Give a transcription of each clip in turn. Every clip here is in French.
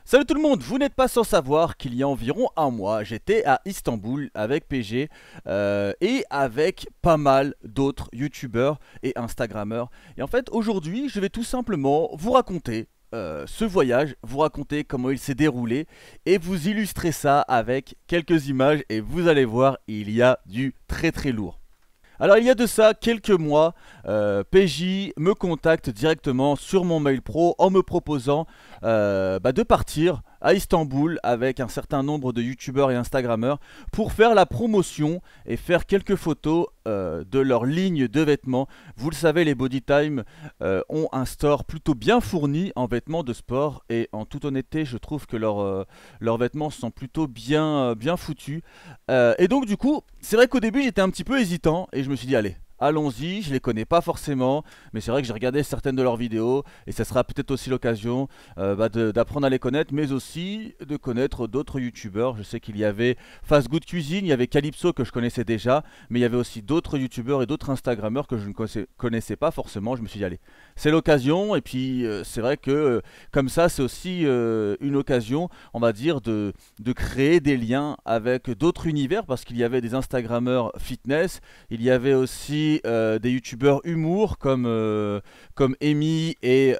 Salut tout le monde, vous n'êtes pas sans savoir qu'il y a environ un mois, j'étais à Istanbul avec PG et avec pas mal d'autres youtubeurs et instagrammeurs. Et en fait, aujourd'hui, je vais tout simplement vous raconter ce voyage, vous raconter comment il s'est déroulé et vous illustrer ça avec quelques images et vous allez voir, il y a du très très lourd. Alors il y a de ça quelques mois, PJ me contacte directement sur mon mail pro en me proposant de partir à Istanbul avec un certain nombre de youtubeurs et instagrammeurs pour faire la promotion et faire quelques photos de leur ligne de vêtements. Vous le savez, les Bodytime ont un store plutôt bien fourni en vêtements de sport et en toute honnêteté je trouve que leurs vêtements sont plutôt bien foutus. Et donc du coup, c'est vrai qu'au début j'étais un petit peu hésitant et je me suis dit allez, allons-y, je les connais pas forcément, mais c'est vrai que j'ai regardé certaines de leurs vidéos et ça sera peut-être aussi l'occasion d'apprendre à les connaître, mais aussi de connaître d'autres youtubeurs. Je sais qu'il y avait Fast Good Cuisine, il y avait Calypso que je connaissais déjà, mais il y avait aussi d'autres youtubeurs et d'autres instagrammeurs que je ne connaissais pas forcément. Je me suis dit allez, c'est l'occasion et puis c'est vrai que comme ça c'est aussi une occasion, on va dire, de créer des liens avec d'autres univers parce qu'il y avait des instagrammeurs fitness, il y avait aussi des youtubeurs humour comme Amy et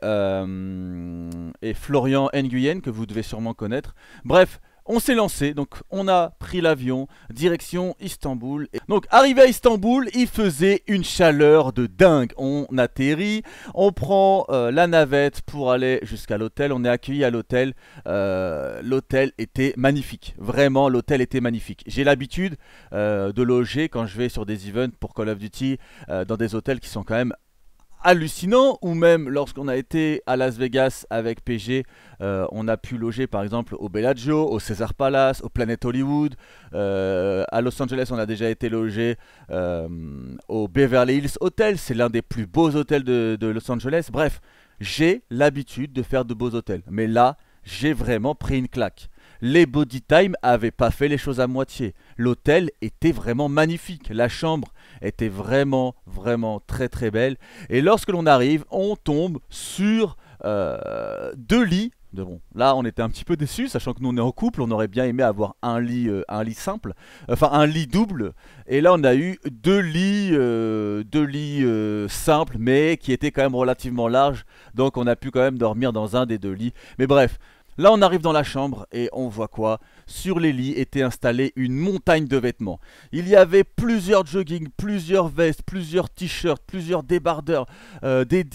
Florian Nguyen que vous devez sûrement connaître. Bref, on s'est lancé, donc on a pris l'avion, direction Istanbul. Donc arrivé à Istanbul, il faisait une chaleur de dingue. On atterrit, on prend la navette pour aller jusqu'à l'hôtel, on est accueilli à l'hôtel. L'hôtel était magnifique, vraiment l'hôtel était magnifique. J'ai l'habitude de loger quand je vais sur des events pour Call of Duty dans des hôtels qui sont quand même hallucinant, ou même lorsqu'on a été à Las Vegas avec PG, on a pu loger par exemple au Bellagio, au Caesar Palace, au Planet Hollywood. À Los Angeles, on a déjà été logé au Beverly Hills Hotel, c'est l'un des plus beaux hôtels de Los Angeles. Bref, j'ai l'habitude de faire de beaux hôtels, mais là, j'ai vraiment pris une claque. Les Bodytime avaient pas fait les choses à moitié. L'hôtel était vraiment magnifique. La chambre était vraiment très très belle. Et lorsque l'on arrive, on tombe sur deux lits. Bon, là, on était un petit peu déçus, sachant que nous on est en couple, on aurait bien aimé avoir un lit simple, enfin un lit double. Et là, on a eu deux lits simples, mais qui étaient quand même relativement larges. Donc, on a pu quand même dormir dans un des deux lits. Mais bref. Là, on arrive dans la chambre et on voit quoi? Sur les lits était installée une montagne de vêtements. Il y avait plusieurs jogging, plusieurs vestes, plusieurs t-shirts, plusieurs débardeurs, des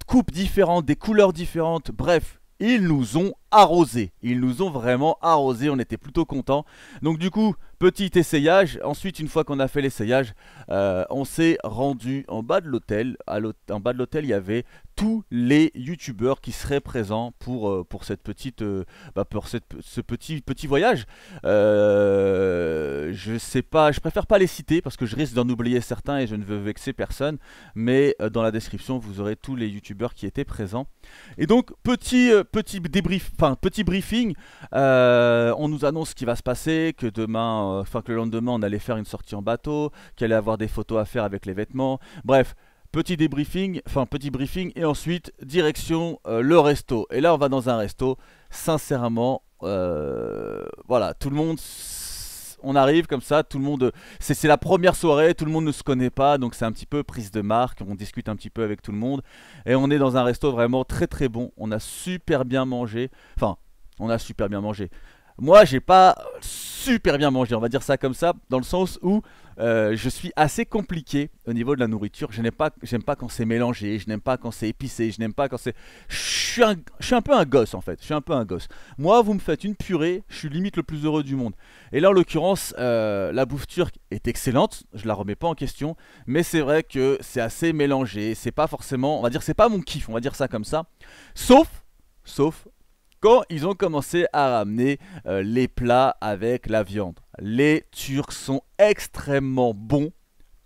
coupes différentes, des couleurs différentes. Bref, ils nous ont arrosés. Ils nous ont vraiment arrosés. On était plutôt contents. Donc du coup, petit essayage. Ensuite, une fois qu'on a fait l'essayage, on s'est rendu en bas de l'hôtel. En bas de l'hôtel, il y avait tous les youtubeurs qui seraient présents pour cette petite, ce petit voyage. Je sais pas, je préfère pas les citer parce que je risque d'en oublier certains et je ne veux vexer personne. Mais dans la description, vous aurez tous les youtubeurs qui étaient présents. Et donc, petit débrief, enfin petit briefing. On nous annonce ce qui va se passer, que demain, enfin que le lendemain, on allait faire une sortie en bateau, qu'il allait avoir des photos à faire avec les vêtements. Bref. Petit débriefing, enfin petit briefing et ensuite direction le resto. Et là on va dans un resto, sincèrement, voilà, tout le monde, on arrive comme ça, tout le monde, c'est la première soirée, tout le monde ne se connaît pas, donc c'est un petit peu prise de marque, on discute un petit peu avec tout le monde. Et on est dans un resto vraiment très très bon, on a super bien mangé, enfin on a super bien mangé. Moi, j'ai pas super bien mangé, on va dire ça comme ça, dans le sens où je suis assez compliqué au niveau de la nourriture. J'aime pas quand c'est mélangé, je n'aime pas quand c'est épicé, je n'aime pas quand c'est. Je suis un peu un gosse en fait. Je suis un peu un gosse. Moi, vous me faites une purée, je suis limite le plus heureux du monde. Et là, en l'occurrence, la bouffe turque est excellente. Je la remets pas en question, mais c'est vrai que c'est assez mélangé. C'est pas forcément, on va dire, c'est pas mon kiff. On va dire ça comme ça. Sauf quand ils ont commencé à ramener les plats avec la viande. Les Turcs sont extrêmement bons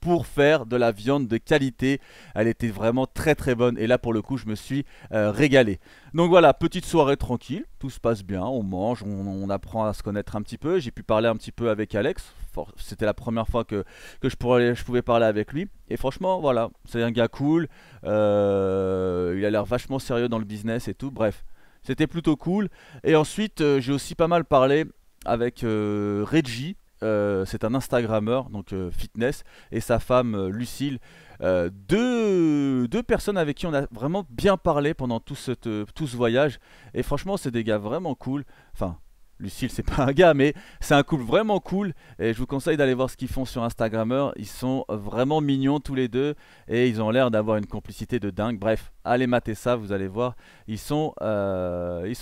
pour faire de la viande de qualité. Elle était vraiment très très bonne et là pour le coup je me suis régalé. Donc voilà, petite soirée tranquille, tout se passe bien, on mange, on apprend à se connaître un petit peu. J'ai pu parler un petit peu avec Alex, c'était la première fois que je pouvais parler avec lui. Et franchement voilà, c'est un gars cool, il a l'air vachement sérieux dans le business et tout, bref. C'était plutôt cool. Et ensuite, j'ai aussi pas mal parlé avec Reggie. C'est un Instagrammeur, donc fitness, et sa femme Lucille. Deux personnes avec qui on a vraiment bien parlé pendant tout ce voyage. Et franchement, c'est des gars vraiment cool. Enfin, Lucille, c'est pas un gars, mais c'est un couple vraiment cool. Et je vous conseille d'aller voir ce qu'ils font sur Instagrammeur. Ils sont vraiment mignons tous les deux. Et ils ont l'air d'avoir une complicité de dingue. Bref, allez mater ça, vous allez voir. Ils sont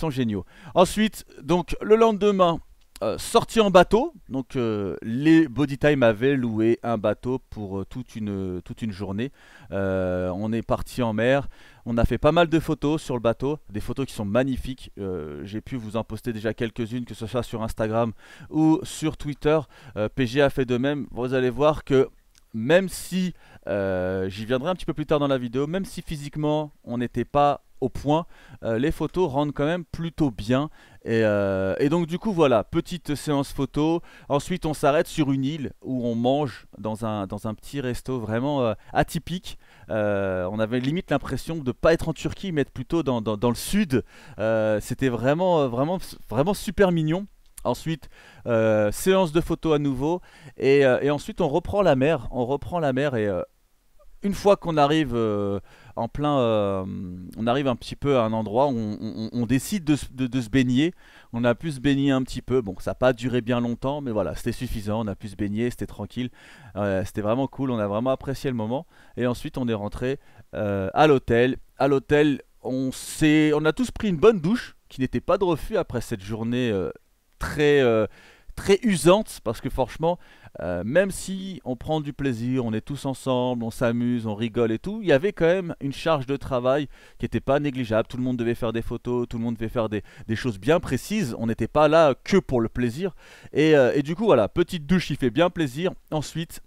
géniaux. Ensuite, donc le lendemain, sortie en bateau, donc les Bodytime avaient loué un bateau pour toute une journée. On est parti en mer, on a fait pas mal de photos sur le bateau, des photos qui sont magnifiques. J'ai pu vous en poster déjà quelques-unes, que ce soit sur Instagram ou sur Twitter. PG a fait de même. Vous allez voir que même si, j'y viendrai un petit peu plus tard dans la vidéo, même si physiquement on n'était pas au point, les photos rendent quand même plutôt bien. Et donc du coup voilà, petite séance photo. Ensuite on s'arrête sur une île où on mange dans un petit resto vraiment atypique. On avait limite l'impression de ne pas être en Turquie mais être plutôt dans le sud. C'était vraiment super mignon. Ensuite, séance de photos à nouveau. Et ensuite on reprend la mer. Et une fois qu'on arrive en plein, on arrive un petit peu à un endroit où on décide de se baigner. On a pu se baigner un petit peu. Bon, ça n'a pas duré bien longtemps, mais voilà, c'était suffisant. On a pu se baigner, c'était tranquille. C'était vraiment cool. On a vraiment apprécié le moment. Et ensuite, on est rentré à l'hôtel. À l'hôtel, on a tous pris une bonne douche, qui n'était pas de refus après cette journée très très usante, parce que franchement, même si on prend du plaisir, on est tous ensemble, on s'amuse, on rigole et tout, il y avait quand même une charge de travail qui n'était pas négligeable. Tout le monde devait faire des photos, tout le monde devait faire des choses bien précises. On n'était pas là que pour le plaisir. Et du coup, voilà, petite douche qui fait bien plaisir. Ensuite,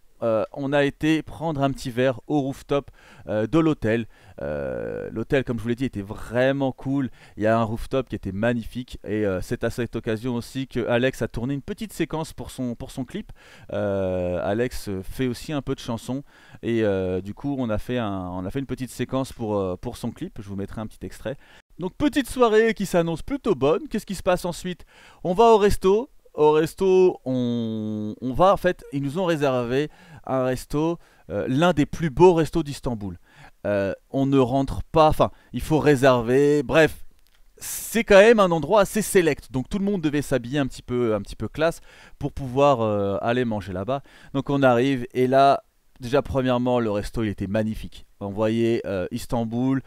on a été prendre un petit verre au rooftop de l'hôtel. L'hôtel, comme je vous l'ai dit, était vraiment cool. Il y a un rooftop qui était magnifique. Et c'est à cette occasion aussi que Alex a tourné une petite séquence pour son clip. Alex fait aussi un peu de chansons. Et du coup, on a fait une petite séquence pour son clip. Je vous mettrai un petit extrait. Donc, petite soirée qui s'annonce plutôt bonne. Qu'est-ce qui se passe ensuite? On va au resto. Au resto, on va, en fait, ils nous ont réservé un resto, l'un des plus beaux restos d'Istanbul. On ne rentre pas, enfin, il faut réserver, bref, c'est quand même un endroit assez select. Donc tout le monde devait s'habiller un petit peu classe pour pouvoir aller manger là-bas. Donc on arrive et là, déjà premièrement, le resto il était magnifique. On voyait Istanbul,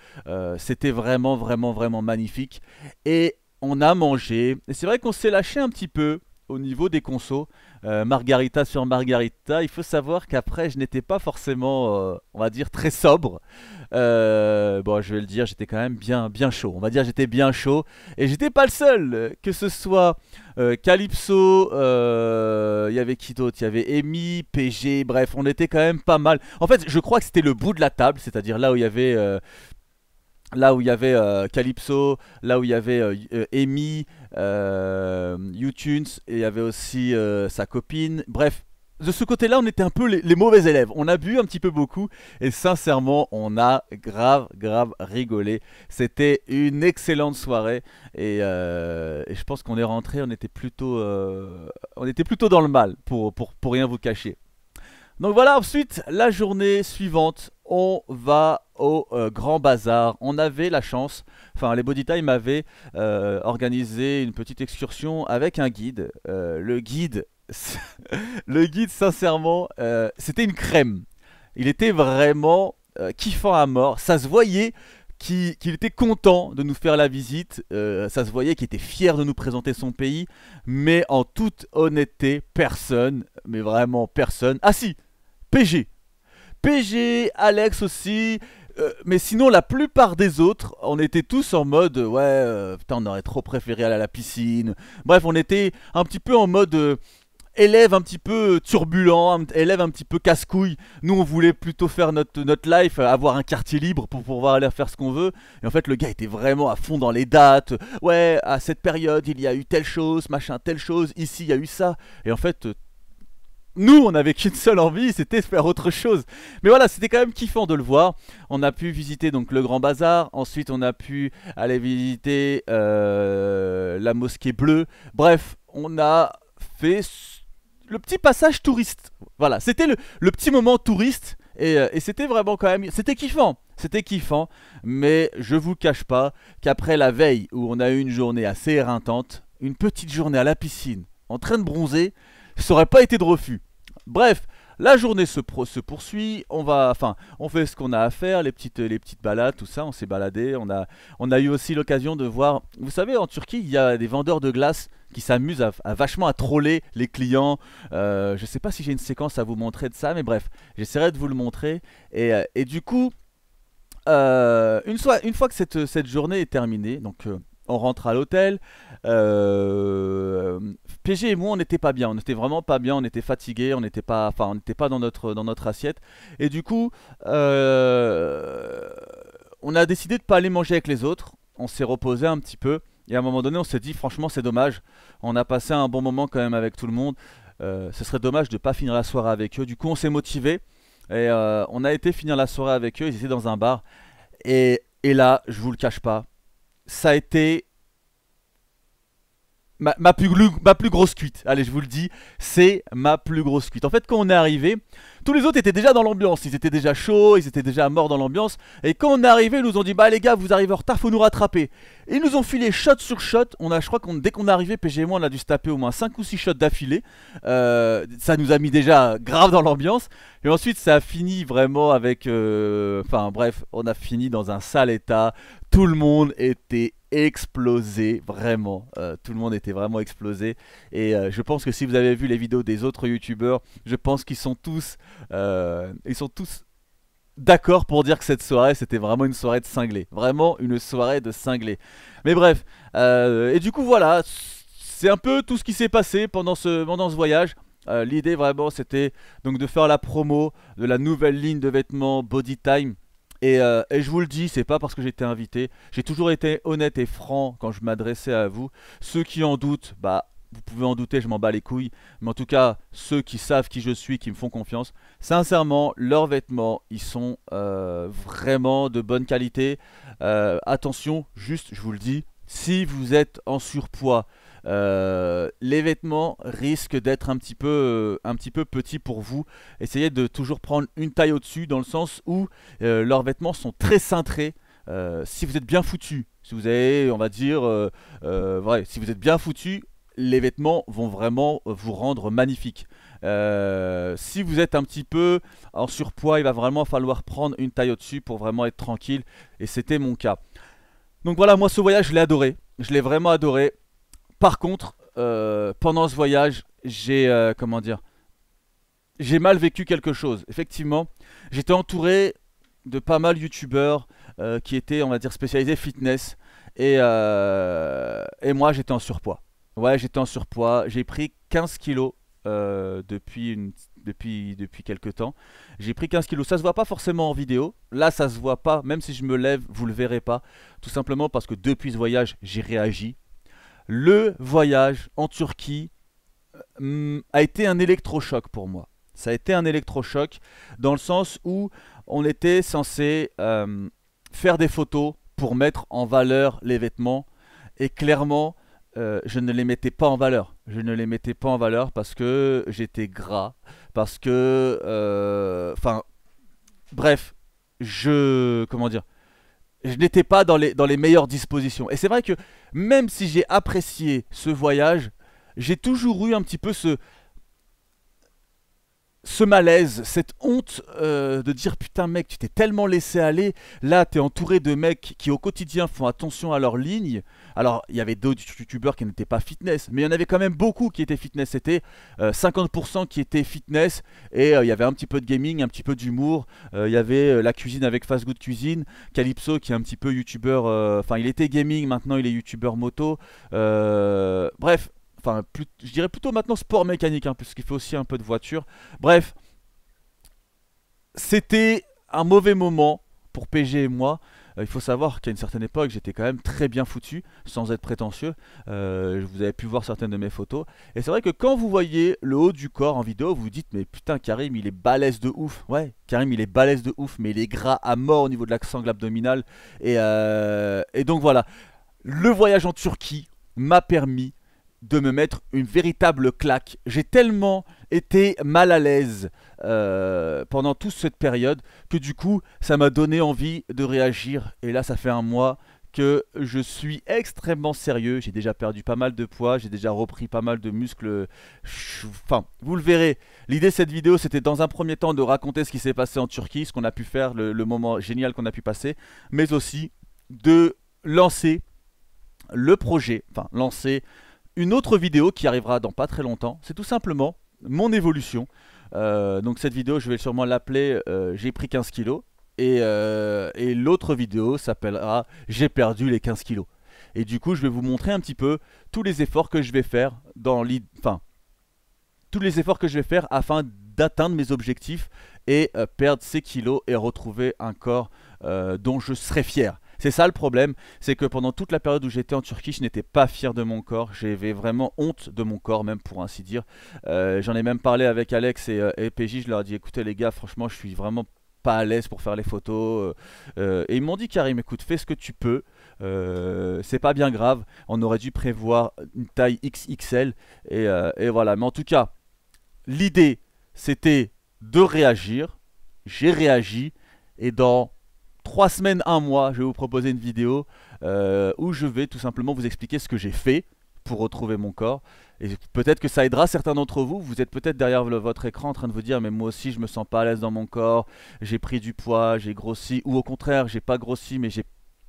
c'était vraiment magnifique. Et on a mangé, et c'est vrai qu'on s'est lâché un petit peu au niveau des consos, margarita sur margarita. Il faut savoir qu'après je n'étais pas forcément, on va dire, très sobre. Bon, je vais le dire, j'étais quand même bien chaud. On va dire j'étais bien chaud. Et j'étais pas le seul, que ce soit Calypso, il y avait qui d'autre? Il y avait Amy, PG, bref, on était quand même pas mal. En fait, je crois que c'était le bout de la table, c'est-à-dire là où il y avait... Calypso, là où il y avait Amy, U-Tunes, et il y avait aussi sa copine. Bref, de ce côté-là, on était un peu les mauvais élèves. On a bu un petit peu beaucoup, et sincèrement, on a grave rigolé. C'était une excellente soirée, et je pense qu'on est rentré, on était plutôt dans le mal, pour rien vous cacher. Donc voilà, ensuite, la journée suivante, on va au Grand Bazar. On avait la chance, enfin les Bodytime avaient organisé une petite excursion avec un guide. Le guide, sincèrement, c'était une crème. Il était vraiment kiffant à mort. Ça se voyait qu'il était content de nous faire la visite. Ça se voyait qu'il était fier de nous présenter son pays. Mais en toute honnêteté, personne, mais vraiment personne. Ah si, PG, Alex aussi, mais sinon la plupart des autres, on était tous en mode ouais, putain, on aurait trop préféré aller à la piscine. Bref, on était un petit peu en mode élève un petit peu turbulent, élève un petit peu casse-couille. Nous on voulait plutôt faire notre life, avoir un quartier libre pour pouvoir aller faire ce qu'on veut. Et en fait le gars était vraiment à fond dans les dates. Ouais, à cette période il y a eu telle chose, machin, telle chose, ici il y a eu ça. Et en fait... nous, on n'avait qu'une seule envie, c'était de faire autre chose. Mais voilà, c'était quand même kiffant de le voir. On a pu visiter donc le Grand Bazar. Ensuite, on a pu aller visiter la Mosquée Bleue. Bref, on a fait le petit passage touriste. Voilà, c'était le petit moment touriste. Et c'était vraiment quand même... C'était kiffant. C'était kiffant. Mais je vous cache pas qu'après la veille où on a eu une journée assez éreintante, une petite journée à la piscine, en train de bronzer, ça aurait pas été de refus. Bref, la journée se poursuit, on fait ce qu'on a à faire, les petites balades, tout ça, on s'est baladé, on a eu aussi l'occasion de voir, vous savez, en Turquie, il y a des vendeurs de glace qui s'amusent vachement à troller les clients. Je sais pas si j'ai une séquence à vous montrer de ça, mais bref, j'essaierai de vous le montrer. Et du coup, une fois que cette journée est terminée, donc on rentre à l'hôtel. PG et moi, on n'était pas bien, on n'était vraiment pas bien, on était fatigués, on n'était pas dans notre assiette. Et du coup, on a décidé de pas aller manger avec les autres. On s'est reposé un petit peu. Et à un moment donné, on s'est dit, franchement, c'est dommage. On a passé un bon moment quand même avec tout le monde. Ce serait dommage de pas finir la soirée avec eux. Du coup, on s'est motivé. Et on a été finir la soirée avec eux. Ils étaient dans un bar. Et là, je vous le cache pas, ça a été ma plus grosse cuite. Allez, je vous le dis, c'est ma plus grosse cuite. En fait, quand on est arrivé, tous les autres étaient déjà dans l'ambiance. Ils étaient déjà chauds, ils étaient déjà morts dans l'ambiance. Et quand on est arrivé, ils nous ont dit, bah les gars, vous arrivez en retard, faut nous rattraper. Et ils nous ont filé shot sur shot. Je crois que dès qu'on est arrivé, PG et moi, on a dû se taper au moins 5 ou 6 shots d'affilée. Ça nous a mis déjà grave dans l'ambiance. Et ensuite, ça a fini vraiment avec... Enfin bref, on a fini dans un sale état. Tout le monde était explosé, vraiment. Tout le monde était vraiment explosé. Et je pense que si vous avez vu les vidéos des autres youtubeurs, je pense qu'ils sont tous d'accord pour dire que cette soirée, c'était vraiment une soirée de cinglé. Vraiment une soirée de cinglé. Mais bref, et du coup voilà, c'est un peu tout ce qui s'est passé pendant ce voyage. L'idée vraiment, c'était donc de faire la promo de la nouvelle ligne de vêtements Bodytime. Et je vous le dis, c'est pas parce que j'ai été invité. J'ai toujours été honnête et franc quand je m'adressais à vous. Ceux qui en doutent, bah vous pouvez en douter, je m'en bats les couilles. Mais en tout cas, ceux qui savent qui je suis, qui me font confiance, sincèrement, leurs vêtements, ils sont vraiment de bonne qualité. Attention, juste, je vous le dis, si vous êtes en surpoids, les vêtements risquent d'être un petit peu petits pour vous. Essayez de toujours prendre une taille au-dessus, dans le sens où leurs vêtements sont très cintrés. Si vous êtes bien foutu, si vous avez, on va dire, si vous êtes bien foutu, les vêtements vont vraiment vous rendre magnifique. Si vous êtes un petit peu en surpoids, il va vraiment falloir prendre une taille au-dessus pour vraiment être tranquille. Et c'était mon cas. Donc voilà, moi ce voyage, je l'ai adoré. Je l'ai vraiment adoré. Par contre, pendant ce voyage, j'ai comment dire, j'ai mal vécu quelque chose. Effectivement, j'étais entouré de pas mal youtubeurs qui étaient, on va dire, spécialisés fitness. Et moi, j'étais en surpoids. Ouais, j'étais en surpoids. J'ai pris 15 kilos depuis quelques temps. J'ai pris 15 kilos. Ça se voit pas forcément en vidéo. Là, ça se voit pas. Même si je me lève, vous le verrez pas. Tout simplement parce que depuis ce voyage, j'ai réagi. Le voyage en Turquie a été un électrochoc pour moi. Ça a été un électrochoc dans le sens où on était censé faire des photos pour mettre en valeur les vêtements. Et clairement, je ne les mettais pas en valeur. Je ne les mettais pas en valeur parce que j'étais gras. Parce que... Enfin... bref. Comment dire, je n'étais pas dans les meilleures dispositions. Et c'est vrai que même si j'ai apprécié ce voyage, j'ai toujours eu un petit peu ce malaise, cette honte de dire putain mec, tu t'es tellement laissé aller. Là, t'es entouré de mecs qui au quotidien font attention à leur ligne. Alors, il y avait d'autres youtubeurs qui n'étaient pas fitness, mais il y en avait quand même beaucoup qui étaient fitness. C'était 50% qui étaient fitness, et il y avait un petit peu de gaming, un petit peu d'humour. Il y avait la cuisine avec Fast Good Cuisine, Calypso qui est un petit peu youtubeur, enfin il était gaming, maintenant il est youtubeur moto. Bref, enfin je dirais plutôt maintenant sport mécanique, hein, puisqu'il fait aussi un peu de voiture. Bref, c'était un mauvais moment pour PG et moi. Il faut savoir qu'à une certaine époque, j'étais quand même très bien foutu, sans être prétentieux. Vous avez pu voir certaines de mes photos. Et c'est vrai que quand vous voyez le haut du corps en vidéo, vous vous dites, mais putain, Karim, il est balèze de ouf. Ouais, Karim, il est balèze de ouf, mais il est gras à mort au niveau de la sangle abdominale. Et donc voilà, le voyage en Turquie m'a permis de me mettre une véritable claque. J'ai tellement été mal à l'aise pendant toute cette période que du coup ça m'a donné envie de réagir. Et là ça fait un mois que je suis extrêmement sérieux. J'ai déjà perdu pas mal de poids, j'ai déjà repris pas mal de muscles. Enfin, vous le verrez. L'idée de cette vidéo, c'était dans un premier temps de raconter ce qui s'est passé en Turquie, ce qu'on a pu faire, le moment génial qu'on a pu passer, mais aussi de lancer le projet, enfin lancer une autre vidéo qui arrivera dans pas très longtemps. C'est tout simplement mon évolution. Donc cette vidéo, je vais sûrement l'appeler j'ai pris 15 kilos. Et l'autre vidéo s'appellera j'ai perdu les 15 kilos. Et du coup, je vais vous montrer un petit peu tous les efforts que je vais faire tous les efforts que je vais faire afin d'atteindre mes objectifs et perdre ces kilos et retrouver un corps dont je serai fier. C'est ça le problème, c'est que pendant toute la période où j'étais en Turquie, je n'étais pas fier de mon corps. J'avais vraiment honte de mon corps, même pour ainsi dire. J'en ai même parlé avec Alex et PJ, je leur ai dit, écoutez les gars, franchement, je suis vraiment pas à l'aise pour faire les photos. Et ils m'ont dit, Karim, écoute, fais ce que tu peux. C'est pas bien grave, on aurait dû prévoir une taille XXL. Et voilà, mais en tout cas, l'idée, c'était de réagir. J'ai réagi, et dans 3 semaines, 1 mois, je vais vous proposer une vidéo où je vais tout simplement vous expliquer ce que j'ai fait pour retrouver mon corps. Et peut-être que ça aidera certains d'entre vous. Vous êtes peut-être derrière votre écran en train de vous dire, mais moi aussi je me sens pas à l'aise dans mon corps, j'ai pris du poids, j'ai grossi, ou au contraire j'ai pas grossi mais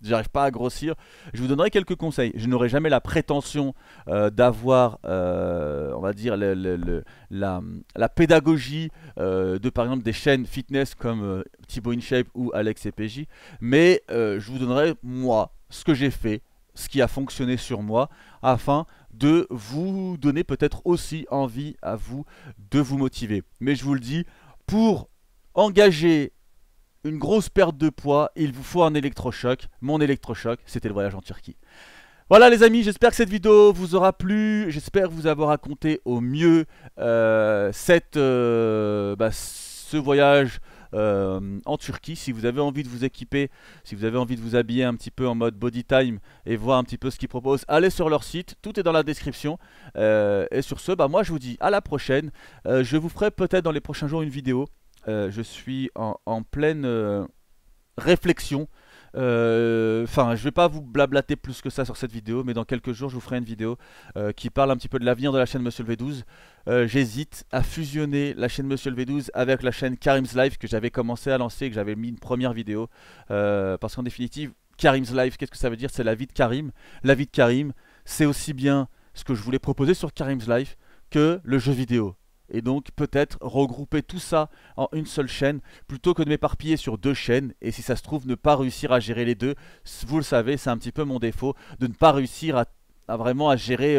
j'arrive pas à grossir. Je vous donnerai quelques conseils. Je n'aurai jamais la prétention d'avoir, on va dire, la pédagogie de par exemple des chaînes fitness comme Thibaut InShape ou Alex et PJ. Mais je vous donnerai moi ce que j'ai fait, ce qui a fonctionné sur moi, afin de vous donner peut-être aussi envie à vous de vous motiver. Mais je vous le dis, pour engager une grosse perte de poids, il vous faut un électrochoc. Mon électrochoc, c'était le voyage en Turquie. Voilà les amis, j'espère que cette vidéo vous aura plu. J'espère vous avoir raconté au mieux ce voyage en Turquie. Si vous avez envie de vous équiper, si vous avez envie de vous habiller un petit peu en mode body time et voir un petit peu ce qu'ils proposent, allez sur leur site, tout est dans la description. Et sur ce, moi je vous dis à la prochaine. Je vous ferai peut-être dans les prochains jours une vidéo. Je suis en pleine réflexion. Enfin, je vais pas vous blablater plus que ça sur cette vidéo, mais dans quelques jours, je vous ferai une vidéo qui parle un petit peu de l'avenir de la chaîne Monsieur le V12. J'hésite à fusionner la chaîne Monsieur le V12 avec la chaîne Karim's Life que j'avais commencé à lancer et que j'avais mis une première vidéo. Parce qu'en définitive, Karim's Life, qu'est-ce que ça veut dire? C'est la vie de Karim. La vie de Karim, c'est aussi bien ce que je voulais proposer sur Karim's Life que le jeu vidéo. Et donc peut-être regrouper tout ça en une seule chaîne plutôt que de m'éparpiller sur 2 chaînes. Et si ça se trouve, ne pas réussir à gérer les deux, vous le savez, c'est un petit peu mon défaut, de ne pas réussir à vraiment à gérer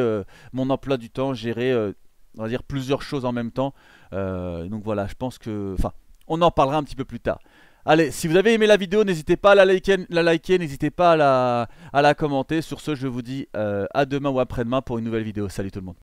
mon emploi du temps, gérer on va dire plusieurs choses en même temps. Donc voilà, je pense que, enfin, on en parlera un petit peu plus tard. Allez, si vous avez aimé la vidéo, n'hésitez pas à la liker, n'hésitez pas à la commenter. Sur ce, je vous dis à demain ou après-demain pour une nouvelle vidéo. Salut tout le monde.